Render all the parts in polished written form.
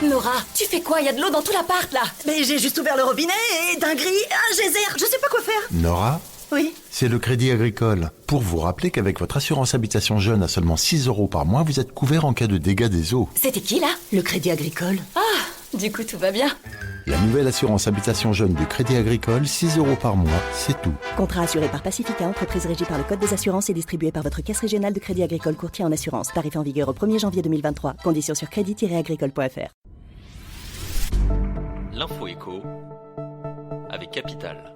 Nora, tu fais quoi? Il y a de l'eau dans tout l'appart, là. Mais j'ai juste ouvert le robinet et d'un gris, un geyser, je sais pas quoi faire. Nora, Oui. c'est le Crédit Agricole. Pour vous rappeler qu'avec votre assurance habitation jeune à seulement 6 € par mois, vous êtes couvert en cas de dégâts des eaux. C'était qui, là? Le Crédit Agricole. Ah, du coup, tout va bien. La nouvelle assurance habitation jeune du Crédit Agricole, 6 € par mois, c'est tout. Contrat assuré par Pacifica, entreprise régie par le Code des assurances et distribué par votre caisse régionale de Crédit Agricole courtier en assurance. Tarif en vigueur au 1er janvier 2023. Conditions sur crédit-agricole.fr. L'info éco avec Capital.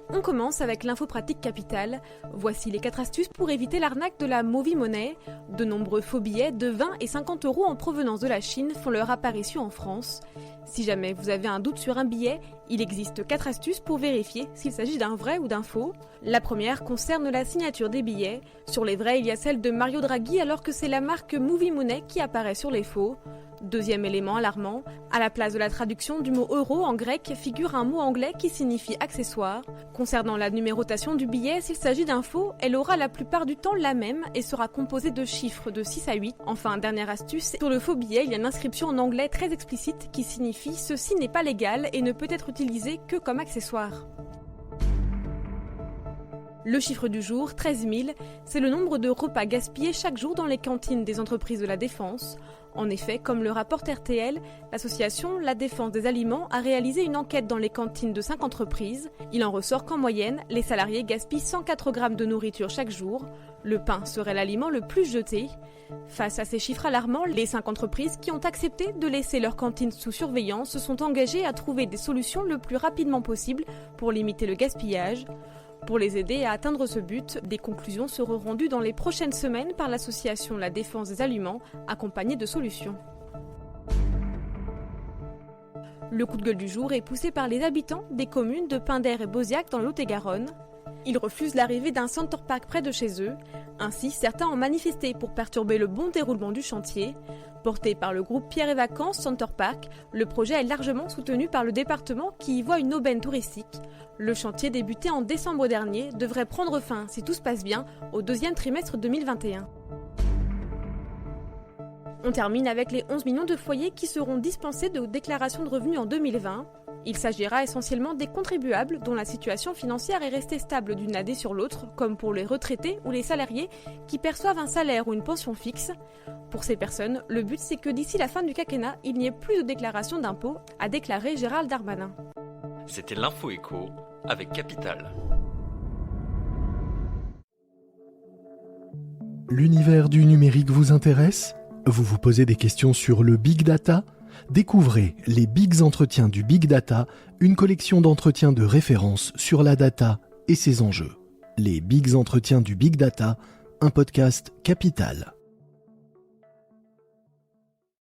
On commence avec l'info pratique Capital. Voici les 4 astuces pour éviter l'arnaque de la Movie Money. De nombreux faux billets de 20 et 50 € en provenance de la Chine font leur apparition en France. Si jamais vous avez un doute sur un billet, il existe 4 astuces pour vérifier s'il s'agit d'un vrai ou d'un faux. La première concerne la signature des billets. Sur les vrais, il y a celle de Mario Draghi alors que c'est la marque Movie Money qui apparaît sur les faux. Deuxième élément alarmant, à la place de la traduction du mot euro en grec figure un mot anglais qui signifie accessoire. Concernant la numérotation du billet, s'il s'agit d'un faux, elle aura la plupart du temps la même et sera composée de chiffres de 6 à 8. Enfin, dernière astuce, sur le faux billet, il y a une inscription en anglais très explicite qui signifie « ceci n'est pas légal et ne peut être utilisé que comme accessoire ». Le chiffre du jour, 13 000, c'est le nombre de repas gaspillés chaque jour dans les cantines des entreprises de la Défense. En effet, comme le rapporte RTL, l'association La Défense des Aliments a réalisé une enquête dans les cantines de 5 entreprises. Il en ressort qu'en moyenne, les salariés gaspillent 104 grammes de nourriture chaque jour. Le pain serait l'aliment le plus jeté. Face à ces chiffres alarmants, les 5 entreprises qui ont accepté de laisser leurs cantines sous surveillance se sont engagées à trouver des solutions le plus rapidement possible pour limiter le gaspillage. Pour les aider à atteindre ce but, des conclusions seront rendues dans les prochaines semaines par l'association La Défense des Aliments, accompagnée de solutions. Le coup de gueule du jour est poussé par les habitants des communes de Pinder et Beauziac dans le Lot-et-Garonne. Ils refusent l'arrivée d'un Center Park près de chez eux. Ainsi, certains ont manifesté pour perturber le bon déroulement du chantier. Porté par le groupe Pierre et Vacances Center Park, le projet est largement soutenu par le département qui y voit une aubaine touristique. Le chantier débuté en décembre dernier devrait prendre fin, si tout se passe bien, au 2e trimestre 2021. On termine avec les 11 millions de foyers qui seront dispensés de déclaration de revenus en 2020. Il s'agira essentiellement des contribuables dont la situation financière est restée stable d'une année sur l'autre, comme pour les retraités ou les salariés qui perçoivent un salaire ou une pension fixe. Pour ces personnes, le but c'est que d'ici la fin du quinquennat, il n'y ait plus de déclaration d'impôt, a déclaré Gérald Darmanin. C'était l'info éco avec Capital. L'univers du numérique vous intéresse ? Vous vous posez des questions sur le Big Data ? Découvrez les Bigs Entretiens du Big Data, une collection d'entretiens de référence sur la data et ses enjeux. Les Bigs Entretiens du Big Data, un podcast Capital.